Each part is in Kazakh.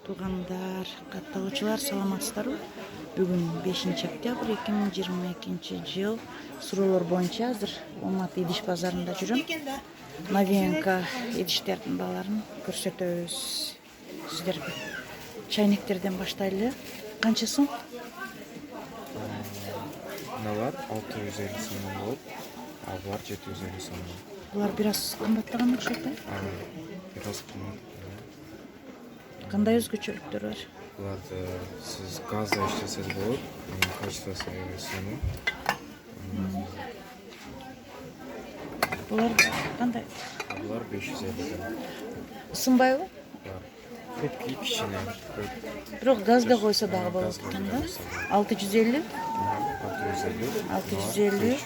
Туугандар, катталуучулар, саламатсыздарбы? Бүгүн 5 октябрь 2022 жыл. Суроолор боюнча азыр Алматы идиш базарында жүрөм. Новинка идиштердин бааларын көрсөтөбүз сиздерге. Чайниктерден баштайлы. Канча сом? Мыналар 650 сомдон болот, а булар 750 сомдон. Булар бир аз кымбаттаган окшойт, э? Бир аз кымбат. Кандай өзгөчөлүктөр бар? Буларды сиз газда иштесеңиз болот, качествосы сонун. Булар кандай? Булар 550. Сынбайбы? Крупки кичине. Бирок газда койсо дагы болот Газда экен да? койсо. 650, 650,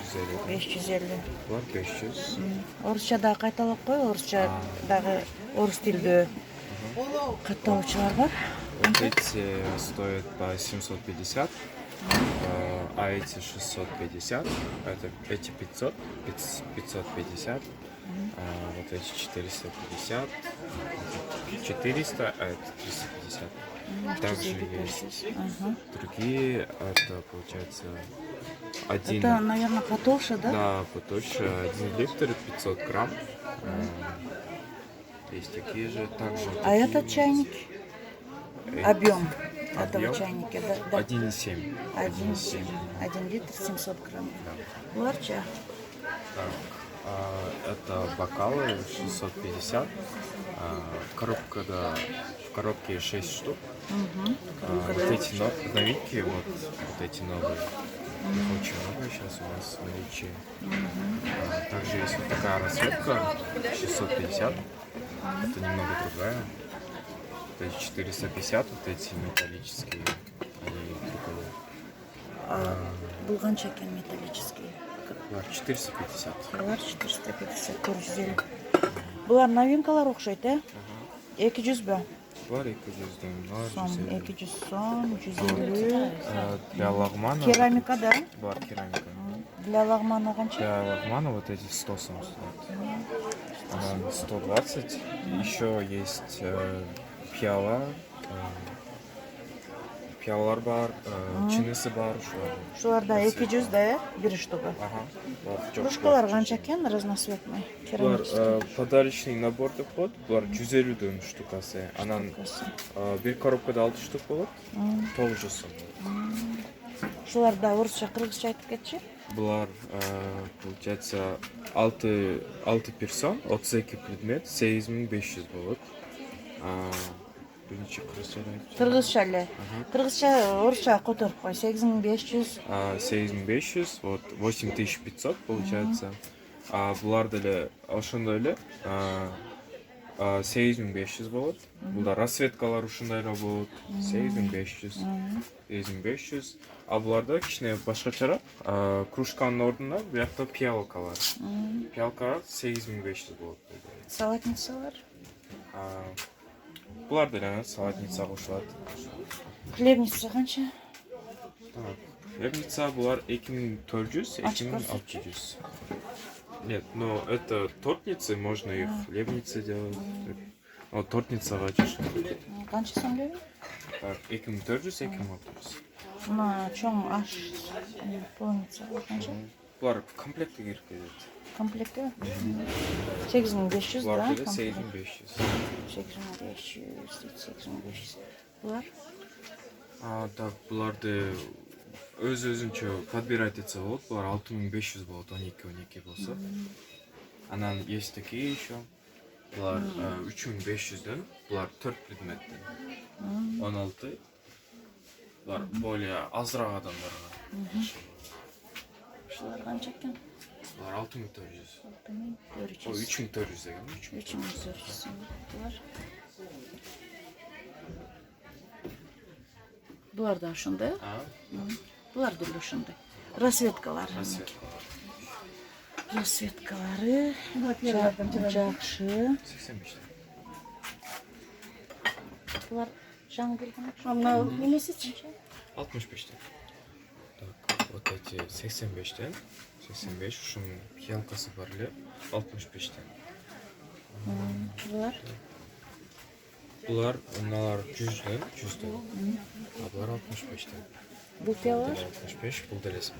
650, 550. булар 500. Орусча дагы кайталап кой, орусча дагы орус тилдүү катталуучулар бар. Вот эти стоят по 750, а эти 650, эти 500, 550, вот эти 450, 400, а это 350. Также есть другие, это получается один. Это, наверное, потолще, да? Да, потолще, 1 литр, 500 грамм. Есть такие же, также. А этот чайник? Объем этого Объем? чайника, да? 1,7. 1,7. 1 литр 700 грамм. Ларча. Так, это бокалы 650. В коробке 6 штук. Вот эти новинки, вот эти новые. Их очень много сейчас у нас в наличии. Также есть вот такая расцветка 650. Это немного другая. Вот эти 450, вот эти металлические. Они прикольные. Бул канча экен металлический? 450. Булар 450, 450. Булар новинкалар окшойт, э? 200бү? Булар 200 Сом, сом, 200 сом, 150. для лагмана. Керамика, да? Булар керамика. Для лагмана канча? Для лагмана вот эти 100 сом стоят. Она 120. Еще есть пиала. Пиалалар бар, чынысы бар, Шуларда 200 да, э? Бир штука. Кружкалар канча экен, разноцветный, Булар керамический. подарочный набор деп коет. Булар 150 штукасы. Анан бир коробкада 6 штук болот. 900 сом. Шуларда орусча, кыргызча айтып кетчи. Булар получается 6 персон, 32 предмет, 8500 болот. Биринчи Кыргызча эле. Кыргызча, орусча которуп кой. 8500. 7500, вот 8500 получается. Булар деле ошондой эле 8500 болот. Булар расцветкалар ушундай эле болот. 8500, 8500. А буларда кичине башкачараак, кружканын ордуна биякта пиалкалар. Пиалкалар 8500 болот. Салатницалар. Булар деле салатница кошулат. Хлебница канча? Хлебница булар 2400, 2600. Нет, но это тортницы, можно их хлебницы делать. Вот тортница вачиш. Канча сом леби? 2400, 2600. Мына чоң аш полница канча? Булар в комплекте кирип келет. Комплекте? 8500, да? Булар деле 8500. 8500, 8500. Булар? Так, буларды өзүнчө подбирать этсе болот. Булар 6500 болот, 12 болсо. Анан есть такие еще. Булар 3500дөн. Булар 4 предметтен. 16. Булар более азыраак адамдарга. Шулар канча экен? Булар 6400. 6400. 3400 деген. 3400. Булар. Булар да ошондой. Булар деле ошондой. Расцветкалар. Расцветкалары жакшы. 85. Булар жаңы келген. Мына немесичи? 65. Так, вот эти 85-тен. 85, ушунун пиалкасы бар эле 65-тен. Булар Bular, mınalar 100'den. Bular 65'ten. Бул пиялар? 65,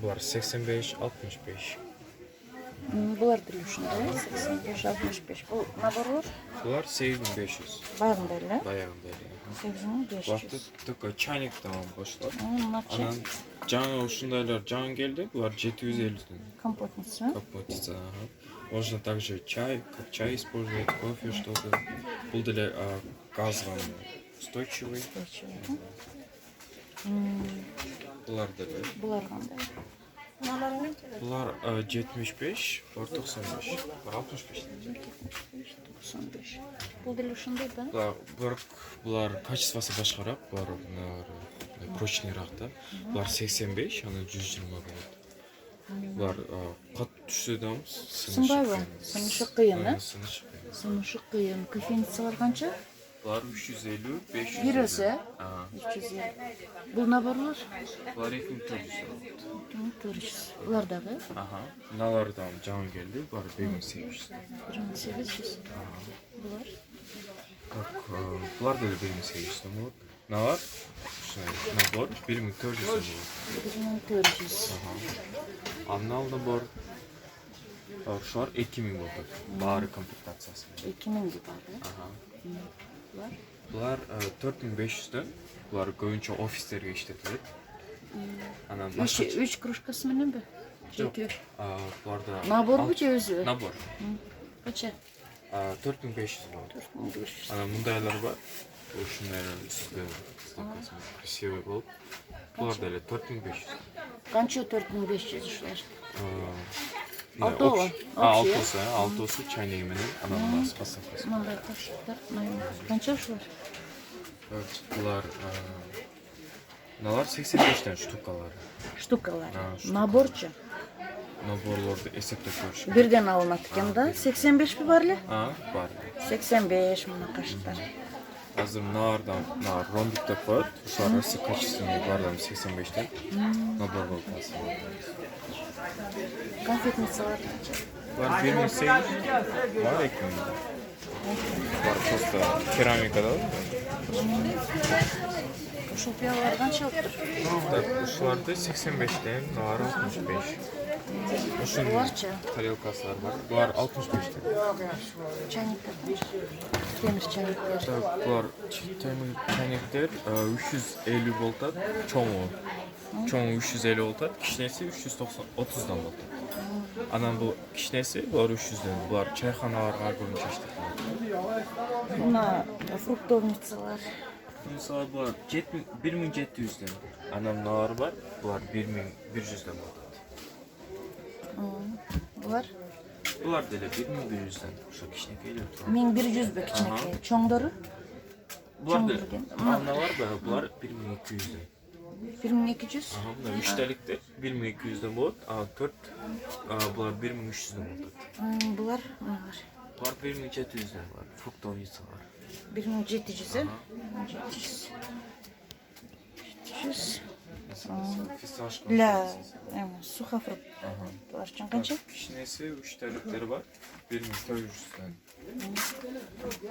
bular 85, 65. Булар деле ушундай, 85, 65. Бул наборлор? Bular 8500. Баягындай эле? Баягындай. 8500. Bularда только чайник tamam boşlar. Мыначы Анан жаңы ушундайлар жаңы келди. Bular 750'den. компотница. Компотица. Можно также чай, как чай использовать, кофе, что-то. Был деле газом устойчивый. Bular деле. Булар кандай? Bular 75, bular 95. Bular 65. 95. Бул деле ушундай да? Bular качествосы башкараак, bular прочныйраак да. Bular 85, анан 120 болот. Bular кат түшсө да Сынбайбы? Сынышы кыйын, э? Сынышы кыйын. Сынышы кыйын. Кофейницалар канча? Bular 350, 500. Бир өзү, э? 350. Бул наборлор? Bular 2400. 2400. Булар дагы? Мыналардан жаңы келди, bular 1800. 1800. Булар? Bular деле 1800 болот. Мыналар набор 1400 болот. 1400. Анын алдында бар. Ошолар 2000 болот. Баары комплектациясы. 2000 деп бары. Булар? Bular 4500'den. Bular көбүнчө офистерге иштетилет. Анан башка 3 кружкасы мененби? Жок. Буларда Наборбу же өзү? Набор. Канча? 4500 болот. 4500. Анан мындайлар бар. Ушундайлар үстүндө красивый болуп. Булар деле 4500. Канча 4500 ушулар? Алтоо. Общий. Алтоосу чайниги менен анан поставкасы. Мындай кашыктар. Канча ушулар? Булар мыналар 85'ten штукалары. Штукалар. Штукалар. Наборчу. Наборлорду эсептеп көрүш. Бирден алынат экен да? 85 би бар эле? Бар. 85 мына кашыктар. Азыр мыналардан ромбик деп коет. Ушулар өсө качественный бардам 85'ten. Набор болуп калса. Конфетницалар канча? Бар 1800. Бар 2000. Бар просто керамикада. Ушул пиялар канча алып тур? Ушуларды 85'ten, мыналар 65. Ушунун Буларчы? тарелкасылар бар. Булар 65'ten. Чайниктер. Темир чайниктер. Булар чайниктер 350 болтат, чоңу. Чоңу 350 болтат, кичинеси 330'dan болтат. Анан бул кичинеси булар 300'ден. Булар чайханаларга көбүнчө иштетилет. Мына фруктовницалар. Мисалы булар 1700'ден. Анан мыналар бар, булар 1100'ден болтат. Булар Булар деле 1100'ден. Ошо кичинекейлер турат. 1100 бе кичинекей. Чоңдору? Булар деле. Чоң Мыналар бар, булар 1200'ден. 1200? Мына 3-теликте 1200'ден болот, а 4 булар 1300'ден болот. Булар мыналар. Булар 1700'ден бар, фруктовницалар. 1700, э? 700. Фисташка. Для сухофрукт. Булар чоң канча? Кичинеси 3-теликтер бар, 1400'ден.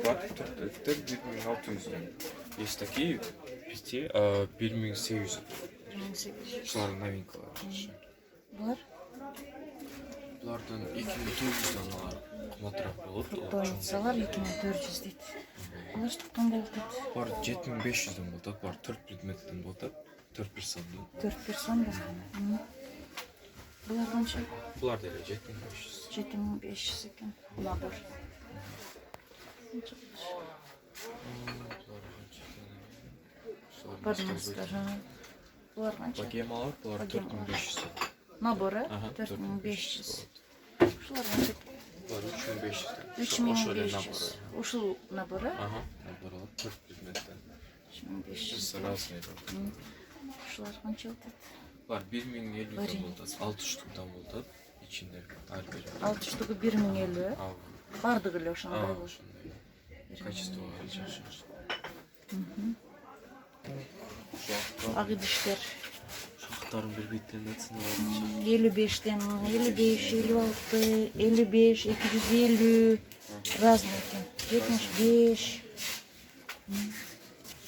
Бар 4-теликтер 1600'ден. Есть такие 1800. 1800. Шулар новинкалар. Булар Булардан 2400'ден алар кымбатыраак болот. фруктовницалар 2400 дейт. Булар кандай болот? Бар 7500'ден болот, бар 4 предметтен болот, 4 персондан. 4 персон да. Булар канча? Булар деле 7500. 7500 экен. Набор. Подмостар. Булар канча? Богемалар, булар 4500. Набор, э? Ага, 4500. Ушулар канча? Булар 3500. 3500. Ушул набор, э? Ага, наборлар 4 предметтен. 3500. Разный. Ушулар канча болот? Булар 1050'den болот, 6 штуктан болот. İçinde ар бир. 6 штука 1050. Бардыгы эле ошондой болот. Ошондой. Качество жакшы. Ак идиштер. Шахтарын бир биттен ацыны 55'ten 55, 56, 55, 250 разные экен. 75,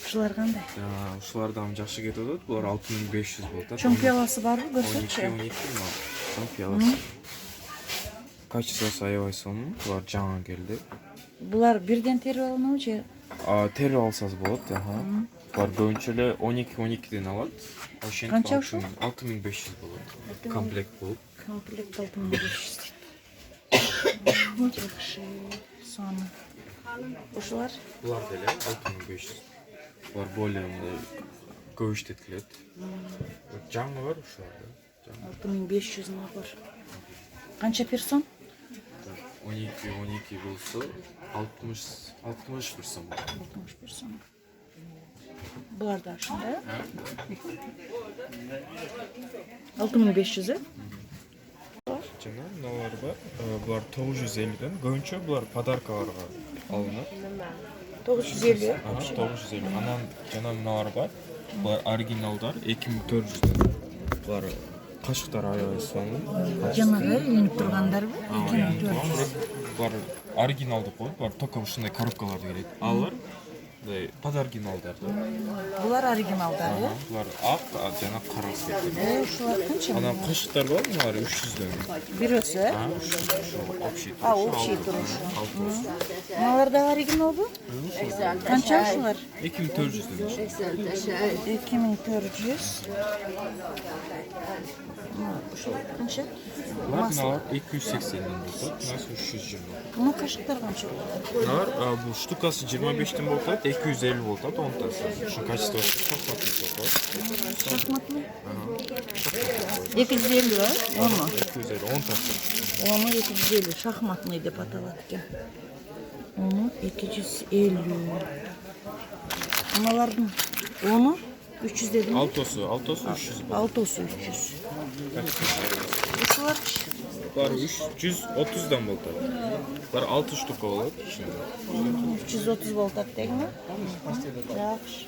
Ушулар кандай? Ушулардан жакшы кетип атат. Булар 6500 болуп атат. Чоң пиаласы барбы 12 көрсөтчү? 12 чоң пиаласы. Качествосы аябай сонун. Булар жаңы келди. Булар бирден терип алынабы же? Терип алсаңыз болот. Булар көбүнчө эле 12-12ден алат. Канча ушул? 6500 болот. Комплект болуп. Комплект 6500. Жакшы. Соны. Ушулар Булар деле 6500. Булар более көп иштетилет. Жаңы бар ушуларда. 6500 бар. Канча персон? 12 болсо 60 bir сом. 60 персон. Булар да ушундай. 6500 э? Жана мыналар бар. Булар 950ден. Көбүнчө булар подаркаларга алынат. 950. 950. Анан жана мыналар бар. Булар оригиналдар 2400ден. Булар кашыктар аябай сонун. Жанагы илинип тургандарбы? 2400. Булар оригиналдык коет. Булар только ушундай коробкаларда келет. Алар под оригиналдар. Булар оригиналдар, э? Булар ак жана кара цвет. Ушулар канча? Анан кашыктар бар, мыналар 300ден. Бирөөсү, э? Общий. Общий турушу. Мыналар да оригиналбы? Канча ушулар? 2400ден. 2400. Ушул канча? Мыналар 280ден болот. Мынасы 320. Мына кашыктар канча? Мыналар бул штукасы 25ден болот, 250 болот, онтасы. Ушун качествосы шахматный болот. Шахматный? 250, э? Оны? 250, онтасы. Оны 250, шахматный деп аталат экен. Оны 250. Мыналардын оны 300 дедим. Алтосы 300 болот. Алтосы 300. Ушулар Булар 330дан болот. Булар 6 штука болот. 330 болот дегенби? Жакшы.